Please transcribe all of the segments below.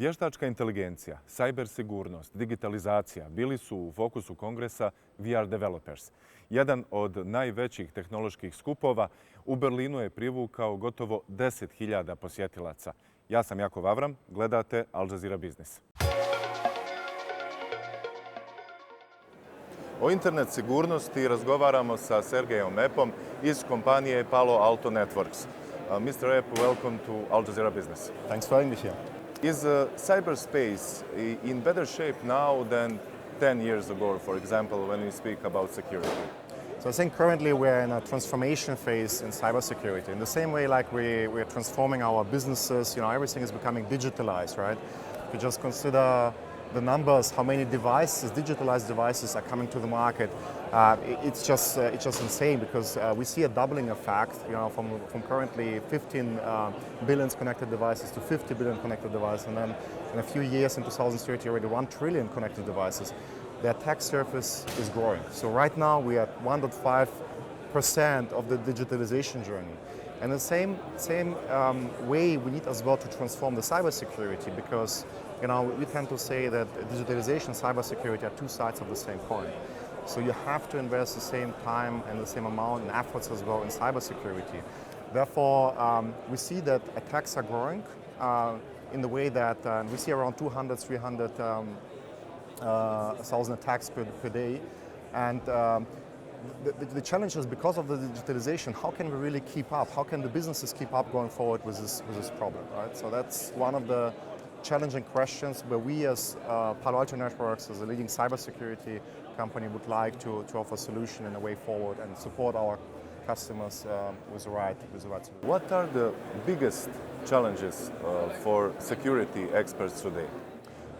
Vještačka inteligencija, cyber sigurnost, digitalizacija bili su u fokusu kongresa VR Developers. Jedan od najvećih tehnoloških skupova u Berlinu je privukao gotovo 10.000 posjetilaca. Ja sam Jakov Avram, gledate Jazeera Business. O internet sigurnosti razgovaramo sa Sergejom Epom iz kompanije Palo Alto Networks. Mr. Ep, welcome to Jazeera Business. Thanks for having me here. Is cyberspace in better shape now than 10 years ago, for example, when we speak about security? So I think currently we're in a transformation phase in cybersecurity. In the same way like we're transforming our businesses, everything is becoming digitalized, right? If you just consider the numbers, how many devices, digitalized devices are coming to the market, it's just insane because we see a doubling effect, from currently 15 billion connected devices to 50 billion connected devices, and then in a few years, in 2030, already 1 trillion connected devices. The attack surface is growing. So right now we are at 1.5% of the digitalization journey. And the same way we need as well to transform the cybersecurity because we tend to say that digitalization and cybersecurity are two sides of the same coin. So you have to invest the same time and the same amount and efforts as well in cybersecurity. Therefore, we see that attacks are growing in the way that we see around 200, 300 1,000 attacks per day. And the challenge is because of the digitalization, how can we really keep up? How can the businesses keep up going forward with this problem, right? So that's one of the challenging questions where we as Palo Alto Networks, as a leading cybersecurity company, would like to offer a solution in a way forward and support our customers with the right solution. What are the biggest challenges for security experts today?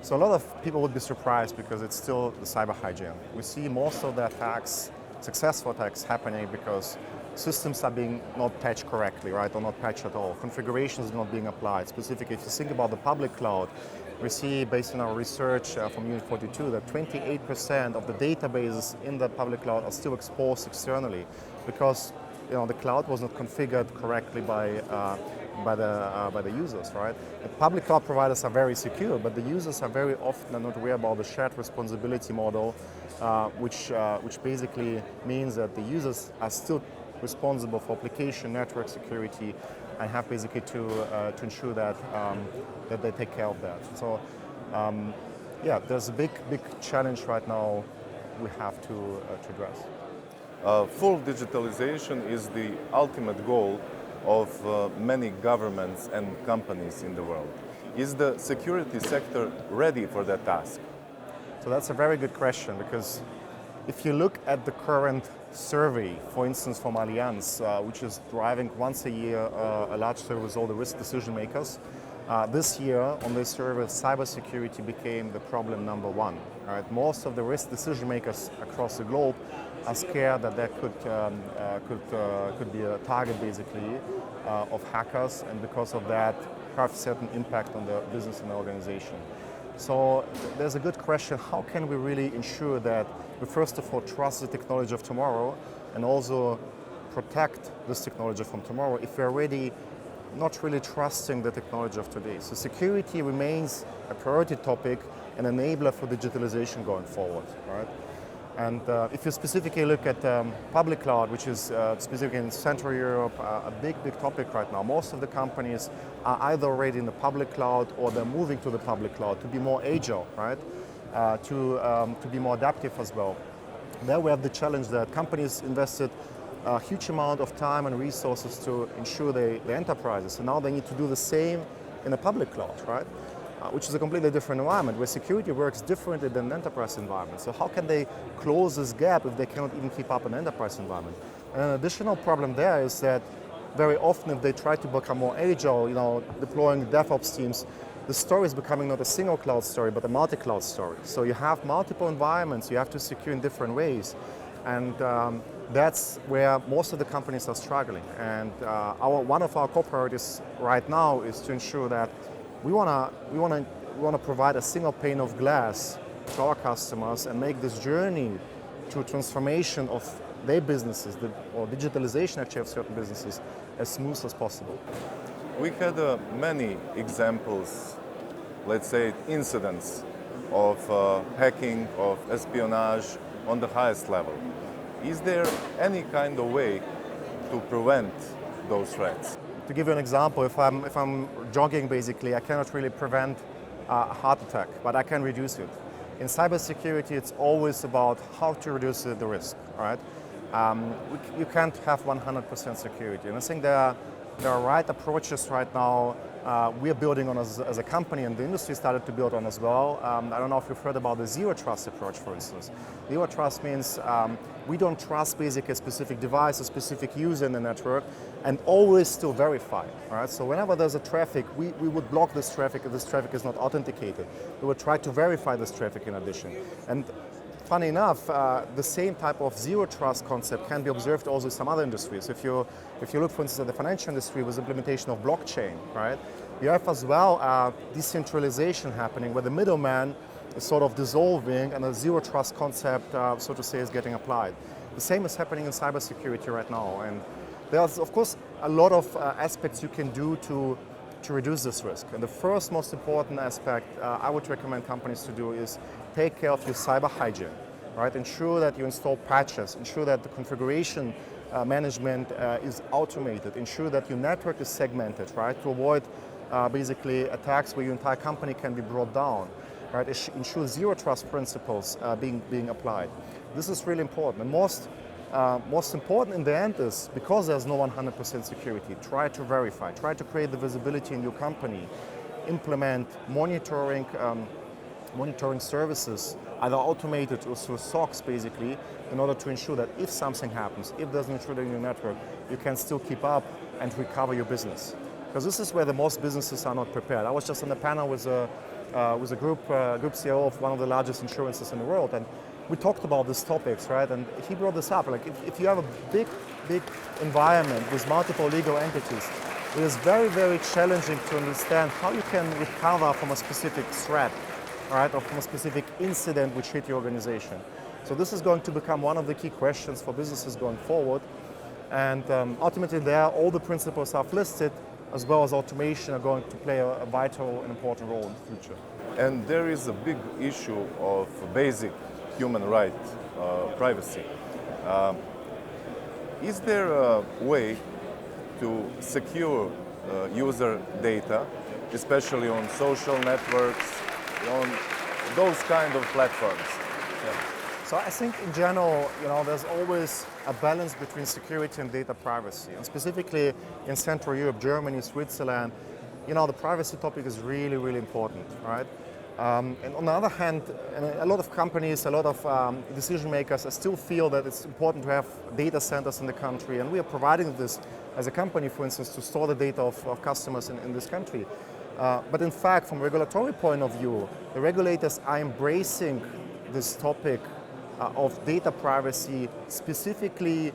So a lot of people would be surprised because it's still the cyber hygiene. We see most of the attacks, successful attacks, happening because systems are being not patched correctly, right, or not patched at all. Configurations are not being applied. Specifically, if you think about the public cloud, we see, based on our research from Unit 42, that 28% of the databases in the public cloud are still exposed externally because the cloud was not configured correctly by the users, right? The public cloud providers are very secure, but the users are very often not aware about the shared responsibility model, which basically means that the users are still responsible for application network security and have basically to ensure that they take care of that. So there's a big challenge right now we have to address. Full digitalization is the ultimate goal of many governments and companies in the world. Is the security sector ready for that task? So that's a very good question because if you look at the current survey, for instance from Allianz, which is driving once a year a large survey with all the risk decision makers, this year on this survey cybersecurity became the problem number one. Right? Most of the risk decision makers across the globe are scared that there could be a target basically of hackers, and because of that have certain impact on the business and the organization. So there's a good question, how can we really ensure that we first of all trust the technology of tomorrow and also protect this technology from tomorrow if we're already not really trusting the technology of today. So security remains a priority topic, an enabler for digitalization going forward, right? And if you specifically look at public cloud, which is specifically in Central Europe, a big topic right now, most of the companies are either already in the public cloud or they're moving to the public cloud to be more agile, right? To be more adaptive as well. There we have the challenge that companies invested a huge amount of time and resources to ensure their enterprises, and now they need to do the same in a public cloud, right? Which is a completely different environment where security works differently than an enterprise environment. So how can they close this gap if they cannot even keep up an enterprise environment? And an additional problem there is that very often if they try to become more agile, deploying DevOps teams, the story is becoming not a single cloud story, but a multi-cloud story. So you have multiple environments you have to secure in different ways. And that's where most of the companies are struggling. And one of our core priorities right now is to ensure that we want to provide a single pane of glass to our customers and make this journey to transformation of their businesses, or digitalization actually of certain businesses, as smooth as possible. We had many examples let's say, incidents of hacking, of espionage on the highest level. Is there any kind of way to prevent those threats? To give you an example, if I'm jogging, basically, I cannot really prevent a heart attack, but I can reduce it. In cybersecurity, it's always about how to reduce the risk, right? You can't have 100% security, and I think there are right approaches right now. We are building on as a company, and the industry started to build on as well. I don't know if you've heard about the zero trust approach, for instance. Zero trust means we don't trust basically a specific device, a specific user in the network, and always still verify. Right? So whenever there's a traffic, we would block this traffic if this traffic is not authenticated. We would try to verify this traffic in addition. And funny enough, the same type of zero trust concept can be observed also in some other industries. If you look, for instance, at the financial industry with implementation of blockchain, right? You have as well decentralization happening where the middleman is sort of dissolving and a zero trust concept, so to say, is getting applied. The same is happening in cybersecurity right now. And there's, of course, a lot of aspects you can do to reduce this risk. And the first most important aspect I would recommend companies to do is take care of your cyber hygiene, right? Ensure that you install patches, ensure that the configuration management is automated, ensure that your network is segmented, right? To avoid basically attacks where your entire company can be brought down, right? Ensure zero trust principles being applied. This is really important. And most important in the end is, because there's no 100% security, try to verify, try to create the visibility in your company, implement monitoring services, either automated or through SOCs basically, in order to ensure that if something happens, if there's an intruder in your network, you can still keep up and recover your business. Because this is where the most businesses are not prepared. I was just on a panel with a group CEO of one of the largest insurances in the world, and we talked about these topics, right? And he brought this up, like if you have a big environment with multiple legal entities, it is very, very challenging to understand how you can recover from a specific threat, right? Or from a specific incident which hit your organization. So this is going to become one of the key questions for businesses going forward. And ultimately there, all the principles I've listed, as well as automation, are going to play a vital and important role in the future. And there is a big issue of basic human right, privacy. Is there a way to secure user data, especially on social networks, on those kind of platforms? Yeah. So I think in general, there's always a balance between security and data privacy. And specifically in Central Europe, Germany, Switzerland, the privacy topic is really, really important, right? And on the other hand, a lot of companies, a lot of decision makers still feel that it's important to have data centers in the country, and we are providing this as a company, for instance, to store the data of customers in this country. But in fact, from a regulatory point of view, the regulators are embracing this topic of data privacy specifically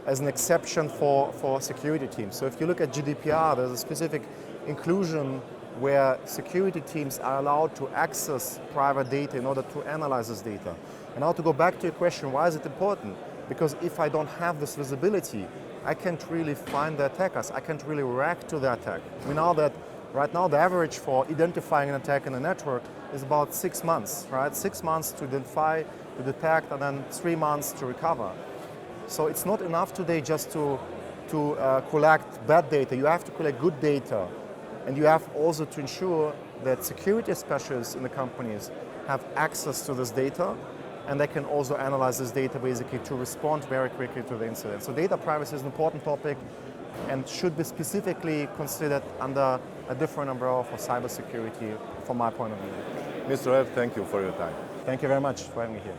as an exception for security teams. So if you look at GDPR, there's a specific inclusion where security teams are allowed to access private data in order to analyze this data. And now to go back to your question, why is it important? Because if I don't have this visibility, I can't really find the attackers. I can't really react to the attack. We know that right now the average for identifying an attack in a network is about 6 months, right? 6 months to identify, to detect, and then 3 months to recover. So it's not enough today just to collect bad data. You have to collect good data. And you have also to ensure that security specialists in the companies have access to this data, and they can also analyze this data basically to respond very quickly to the incident. So data privacy is an important topic and should be specifically considered under a different umbrella for cybersecurity from my point of view. Mr. Ed, thank you for your time. Thank you very much for having me here.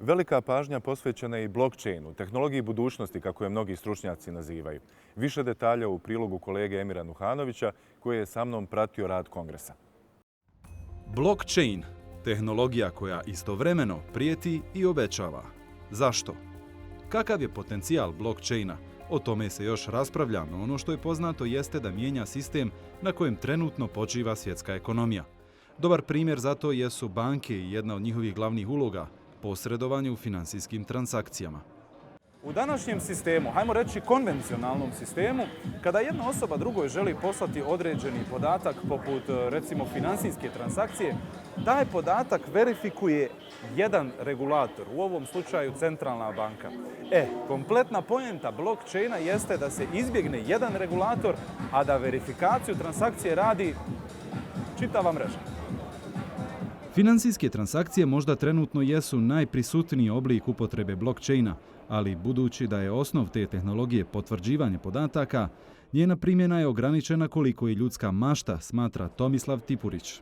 Velika pažnja posvećena je i blockchainu, tehnologiji budućnosti, kako je mnogi stručnjaci nazivaju. Više detalja u prilogu kolege Emira Nuhanovića, koji je sa mnom pratio rad kongresa. Blockchain, tehnologija koja istovremeno prijeti i obećava. Zašto? Kakav je potencijal blockchaina? O tome se još raspravlja, no ono što je poznato jeste da mijenja sistem na kojem trenutno počiva svjetska ekonomija. Dobar primjer za to jesu banke i jedna od njihovih glavnih uloga – posredovanje u finansijskim transakcijama. U današnjem sistemu, hajmo reći konvencionalnom sistemu, kada jedna osoba drugoj želi poslati određeni podatak poput recimo financijske transakcije, taj podatak verifikuje jedan regulator, u ovom slučaju centralna banka. Kompletna poenta blockchaina jeste da se izbjegne jedan regulator, a da verifikaciju transakcije radi čitava mreža. Financijske transakcije možda trenutno jesu najprisutniji oblik upotrebe blockchaina, ali budući da je osnov te tehnologije potvrđivanje podataka, njena primjena je ograničena koliko i ljudska mašta, smatra Tomislav Tipurić.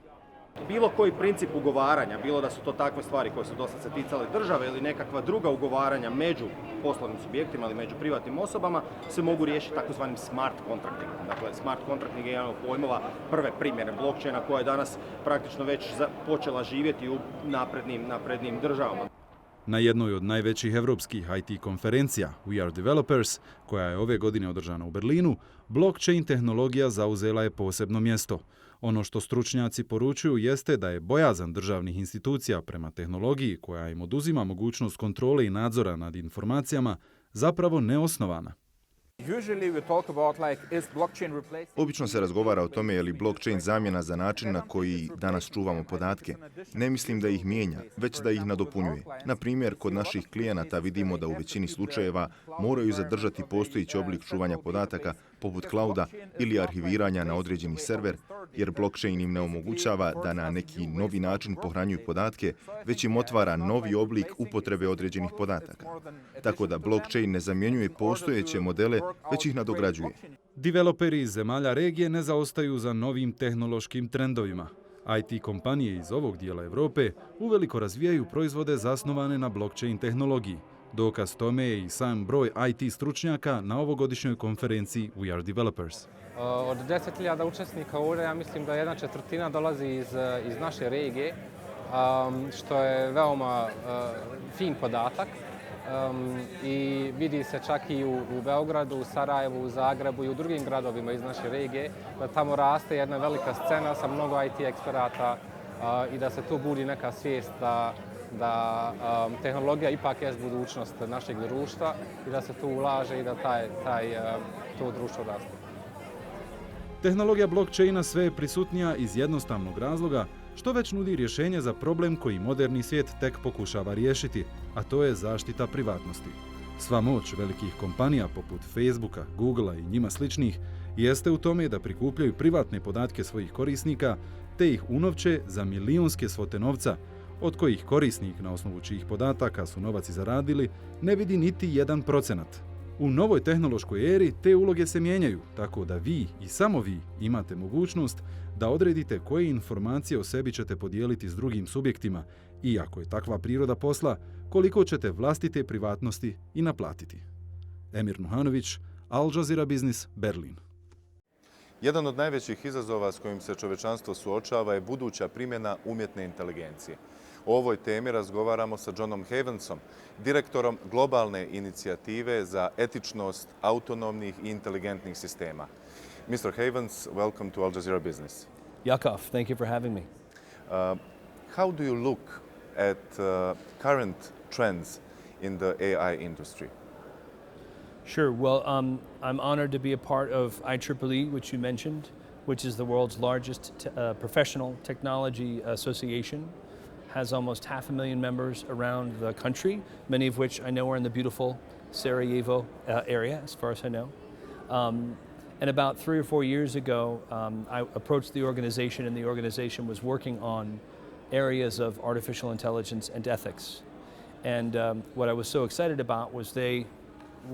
Bilo koji princip ugovaranja, bilo da su to takve stvari koje su dosta se ticale države ili nekakva druga ugovaranja među poslovnim subjektima ili među privatnim osobama, se mogu riješiti takozvanim smart contractingom. Dakle, smart contracting je jedan od pojmova prve primjene blockchaina koja je danas praktično već počela živjeti u naprednim državama. Na jednoj od najvećih evropskih IT konferencija We Are Developers, koja je ove godine održana u Berlinu, blockchain tehnologija zauzela je posebno mjesto. Ono što stručnjaci poručuju jeste da je bojazan državnih institucija prema tehnologiji koja im oduzima mogućnost kontrole i nadzora nad informacijama zapravo neosnovana. Obično se razgovara o tome je li blockchain zamjena za način na koji danas čuvamo podatke. Ne mislim da ih mijenja, već da ih nadopunjuje. Na primjer, kod naših klijenata vidimo da u većini slučajeva moraju zadržati postojeći oblik čuvanja podataka, poput clouda ili arhiviranja na određeni server, jer blockchain im ne omogućava da na neki novi način pohranjuju podatke, već im otvara novi oblik upotrebe određenih podataka. Tako da blockchain ne zamjenjuje postojeće modele, već ih nadograđuje. Developeri iz zemalja regije ne zaostaju za novim tehnološkim trendovima. IT kompanije iz ovog dijela Europe uveliko razvijaju proizvode zasnovane na blockchain tehnologiji. Dokaz tome je i sam broj IT stručnjaka na ovogodišnjoj konferenciji We Are Developers. Od 10.000 učesnika ovdje, ja mislim da 1/4 dolazi iz naše regije, što je veoma fin podatak. I vidi se čak i u Beogradu, u Sarajevu, u Zagrebu i u drugim gradovima iz naše regije, da tamo raste jedna velika scena sa mnogo IT eksperata i da se tu budi neka svijest da tehnologija ipak je budućnost našeg društva i da se tu ulaže i da to društvo raste. Tehnologija blockchaina sve je prisutnija iz jednostavnog razloga što već nudi rješenje za problem koji moderni svijet tek pokušava riješiti, a to je zaštita privatnosti. Sva moć velikih kompanija poput Facebooka, Googlea i njima sličnih jeste u tome da prikupljaju privatne podatke svojih korisnika te ih unovče za milijunske svote novca, od kojih korisnik, na osnovu čijih podataka su novac zaradili, ne vidi niti 1%. U novoj tehnološkoj eri te uloge se mijenjaju, tako da vi i samo vi imate mogućnost da odredite koje informacije o sebi ćete podijeliti s drugim subjektima i, ako je takva priroda posla, koliko ćete vlastite privatnosti i naplatiti. Emir Nuhanović, Jazeera Business, Berlin. Jedan od najvećih izazova s kojim se čovečanstvo suočava je buduća primjena umjetne inteligencije. O ovoj temi razgovaramo sa Johnom Havensom, direktorom globalne inicijative za etičnost autonomnih i inteligentnih sistema. Mr. Havens, welcome to Jazeera Business. Yakov, thank you for having me. How do you look at current trends in the AI industry? Sure. Well, I'm honored to be a part of IEEE, which you mentioned, which is the world's largest professional technology association. Has almost 500,000 members around the country, many of which I know are in the beautiful Sarajevo area, as far as I know. And about 3 or 4 years ago, I approached the organization, and the organization was working on areas of artificial intelligence and ethics. And what I was so excited about was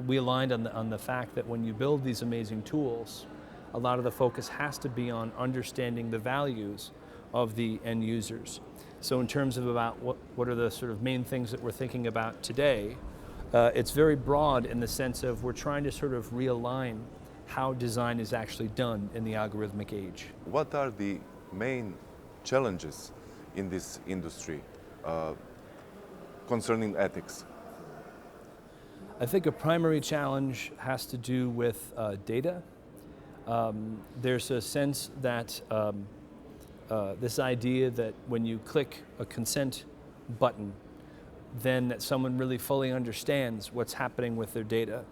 we aligned on the fact that when you build these amazing tools, a lot of the focus has to be on understanding the values of the end users. So in terms of about what are the sort of main things that we're thinking about today, it's very broad in the sense of we're trying to sort of realign how design is actually done in the algorithmic age. What are the main challenges in this industry concerning ethics? I think a primary challenge has to do with data. There's a sense that this idea that when you click a consent button, than that someone really fully understands what's happening with their data.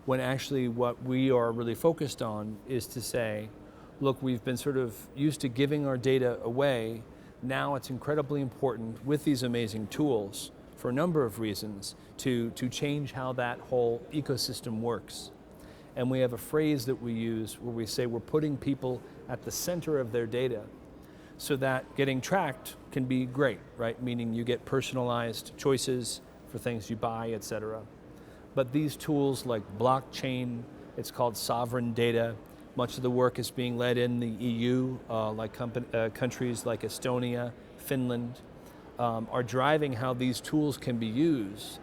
When actually what we are really focused on is to say, look, we've been sort of used to giving our data away. Now it's incredibly important with these amazing tools for a number of reasons to change how that whole ecosystem works. And we have a phrase that we use where we say we're putting people at the center of their data so that getting tracked can be great, right? Meaning you get personalized choices for things you buy, et cetera. But these tools like blockchain, it's called sovereign data. Much of the work is being led in the EU, countries like Estonia, Finland, are driving how these tools can be used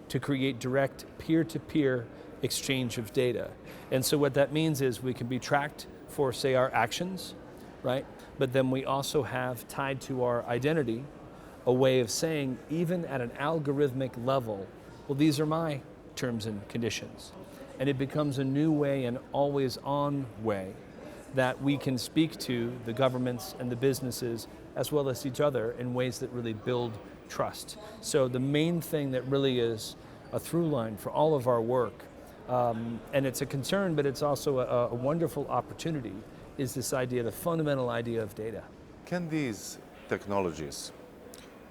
to create direct peer-to-peer exchange of data. And so what that means is we can be tracked for, say, our actions, right? But then we also have tied to our identity a way of saying, even at an algorithmic level, well, these are my terms and conditions. And it becomes a new way, an always on way, that we can speak to the governments and the businesses as well as each other in ways that really build trust. So the main thing that really is a through line for all of our work, and it's a concern, but it's also a wonderful opportunity, is this idea, the fundamental idea of data. Can these technologies,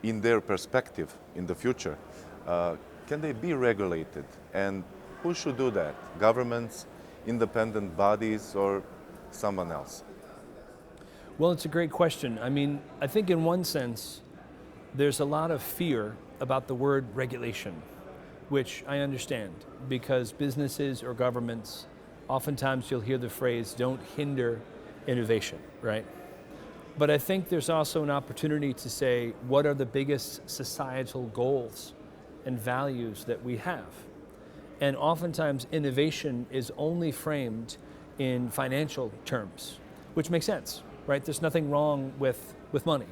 in their perspective in the future, can they be regulated? And who should do that? Governments, independent bodies, or someone else? Well, it's a great question. I mean, I think in one sense, there's a lot of fear about the word regulation, which I understand, because businesses or governments, oftentimes you'll hear the phrase, don't hinder innovation, right? But I think there's also an opportunity to say, what are the biggest societal goals and values that we have? And oftentimes innovation is only framed in financial terms, which makes sense, right? There's nothing wrong with money.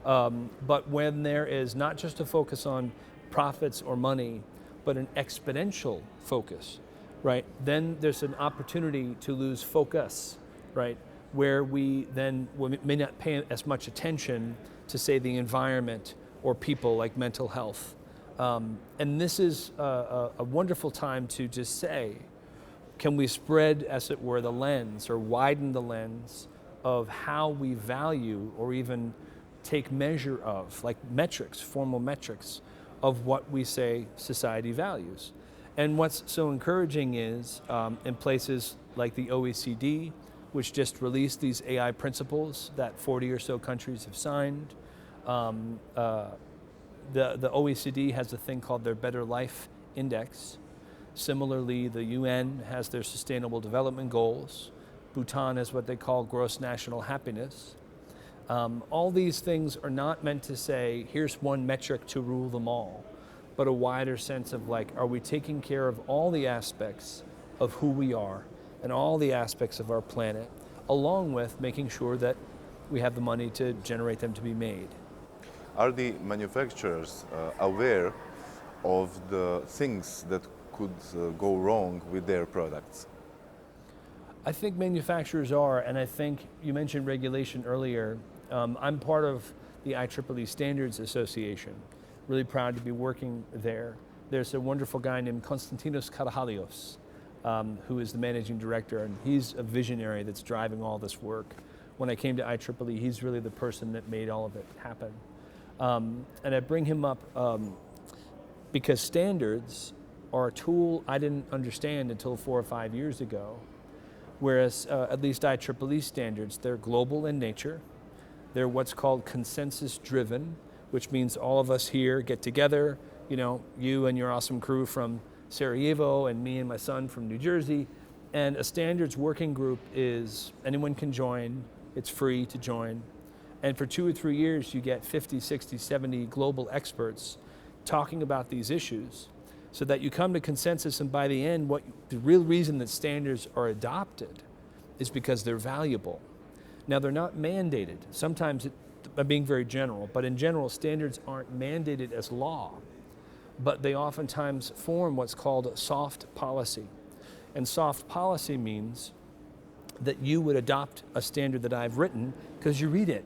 But when there is not just a focus on profits or money, but an exponential focus, right? Then there's an opportunity to lose focus, right? Where we then may not pay as much attention to, say, the environment or people, like mental health. And this is a wonderful time to just say, can we spread, as it were, the lens or widen the lens of how we value or even take measure of, like metrics, formal metrics, of what we say society values. And what's so encouraging is in places like the OECD, which just released these AI principles that 40 or so countries have signed. The OECD has a thing called their Better Life Index. Similarly, the UN has their Sustainable Development Goals. Bhutan has what they call gross national happiness. All these things are not meant to say, here's one metric to rule them all, but a wider sense of like, are we taking care of all the aspects of who we are and all the aspects of our planet, along with making sure that we have the money to generate them to be made. Are the manufacturers aware of the things that could go wrong with their products? I think manufacturers are, and I think you mentioned regulation earlier. I'm part of the IEEE Standards Association. Really proud to be working there. There's a wonderful guy named Konstantinos Karahalios, who is the managing director, and he's a visionary that's driving all this work. When I came to IEEE, he's really the person that made all of it happen. And I bring him up because standards are a tool I didn't understand until 4 or 5 years ago. Whereas at least IEEE standards, they're global in nature. They're what's called consensus driven, which means all of us here get together, you and your awesome crew from Sarajevo and me and my son from New Jersey. And a standards working group is, anyone can join, it's free to join. And for 2 or 3 years, you get 50, 60, 70 global experts talking about these issues so that you come to consensus, and by the end, the real reason that standards are adopted is because they're valuable. Now, they're not mandated. Sometimes, I'm being very general, but in general, standards aren't mandated as law, but they oftentimes form what's called soft policy. And soft policy means that you would adopt a standard that I've written because you read it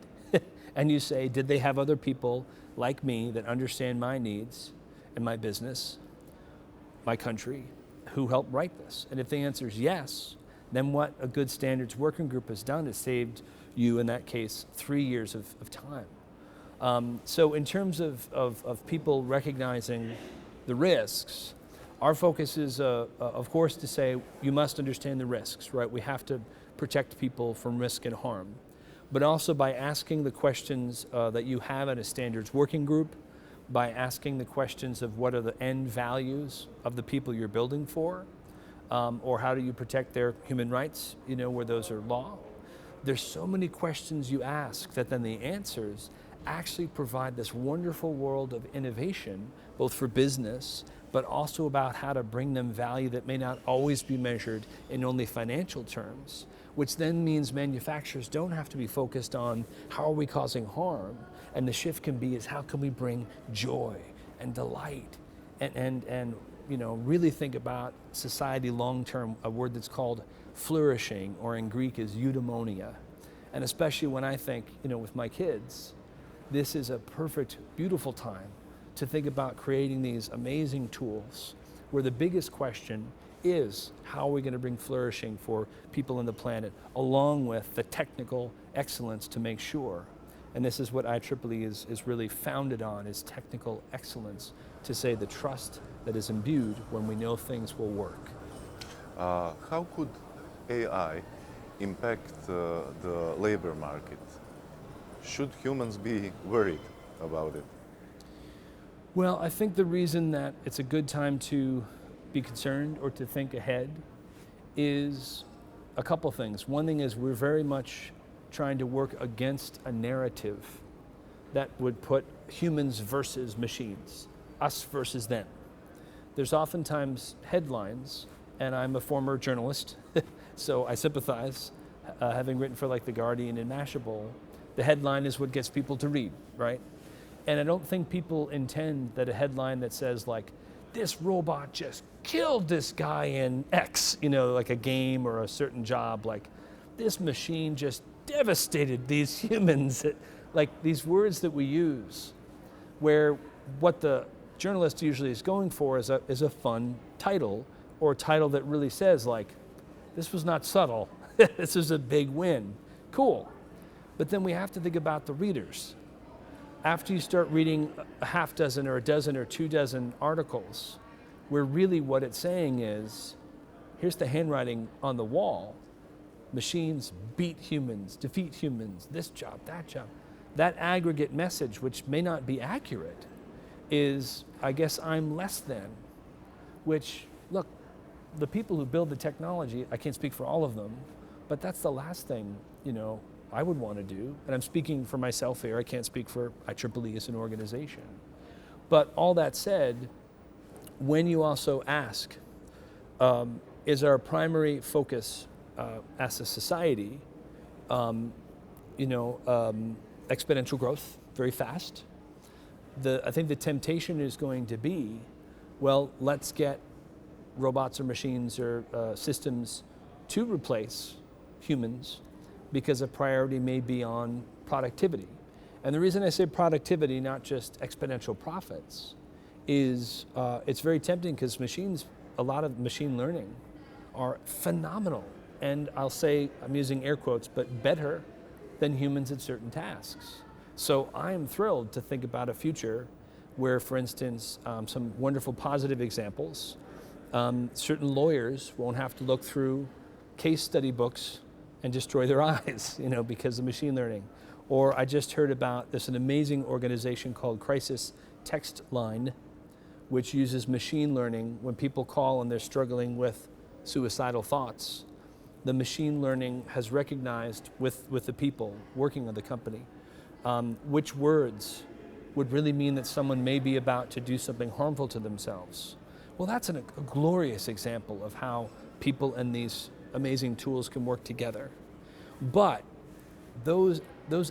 and you say, did they have other people like me that understand my needs and my business, my country, who helped write this? And if the answer is yes, then what a good standards working group has done is saved you, in that case, 3 years of time. So in terms of people recognizing the risks, our focus is, of course, to say you must understand the risks, right? We have to protect people from risk and harm. But also by asking the questions that you have in a standards working group, by asking the questions of what are the end values of the people you're building for, or how do you protect their human rights, you know, where those are law. There's so many questions you ask that then the answers actually provide this wonderful world of innovation, both for business, but also about how to bring them value that may not always be measured in only financial terms, which then means manufacturers don't have to be focused on how are we causing harm, and the shift can be is how can we bring joy and delight and you know, really think about society long-term, a word that's called flourishing, or in Greek is eudaimonia. And especially when I think, you know, with my kids, this is a perfect, beautiful time to think about creating these amazing tools where the biggest question is how are we going to bring flourishing for people on the planet, along with the technical excellence to make sure. And this is what IEEE is really founded on, is technical excellence, to say the trust that is imbued when we know things will work. How could AI impact the labor market? Should humans be worried about it? Well, I think the reason that it's a good time to be concerned or to think ahead is a couple things. One thing is we're very much trying to work against a narrative that would put humans versus machines, us versus them. There's oftentimes headlines, and I'm a former journalist, so I sympathize, having written for like The Guardian and Mashable. The headline is what gets people to read, right? And I don't think people intend that a headline that says like, this robot just killed this guy in X, you know, like a game or a certain job, like this machine just devastated these humans. Like these words that we use, where what the journalist usually is going for is a fun title, or a title that really says like, this was not subtle, this is a big win, cool. But then we have to think about the readers. After you start reading a half dozen or a dozen or 2 dozen articles, where really what it's saying is, here's the handwriting on the wall, machines beat humans, defeat humans, this job, that job. That aggregate message, which may not be accurate, is, I guess I'm less than, which, look, the people who build the technology, I can't speak for all of them, but that's the last thing, you know, I would want to do. And I'm speaking for myself here, I can't speak for IEEE as an organization. But all that said, when you also ask, is our primary focus as a society, exponential growth, very fast. I think the temptation is going to be, well, let's get robots or machines or systems to replace humans, because a priority may be on productivity. And the reason I say productivity, not just exponential profits, is it's very tempting because machines, a lot of machine learning are phenomenal. And I'll say, I'm using air quotes, but better than humans at certain tasks. So I am thrilled to think about a future where, for instance, some wonderful positive examples, certain lawyers won't have to look through case study books and destroy their eyes, you know, because of machine learning. Or I just heard about, there's an amazing organization called Crisis Text Line, which uses machine learning when people call and they're struggling with suicidal thoughts. The machine learning has recognized with the people working on the company, which words would really mean that someone may be about to do something harmful to themselves. Well, that's a glorious example of how people and these amazing tools can work together. But those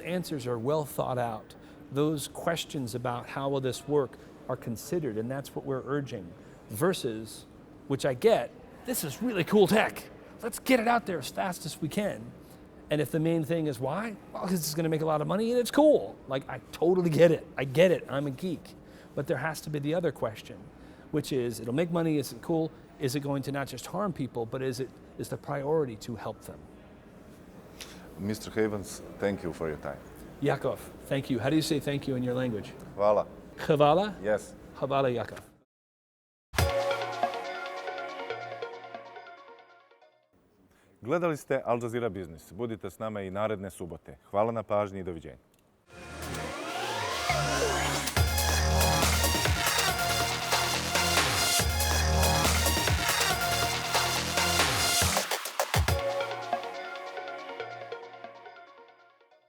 answers are well thought out. Those questions about how will this work are considered, and that's what we're urging. Versus, which I get, this is really cool tech. Let's get it out there as fast as we can. And if the main thing is why? Well, because it's going to make a lot of money and it's cool. Like, I totally get it. I get it. I'm a geek. But there has to be the other question, which is, it'll make money, is it cool? Is it going to not just harm people, but is the priority to help them? Mr. Havens, thank you for your time. Yakov, thank you. How do you say thank you in your language? Hvala. Hvala? Yes. Hvala Yakov. Gledali ste Al Jazeera Business. Budite s nama i naredne subote. Hvala na pažnji i doviđenja.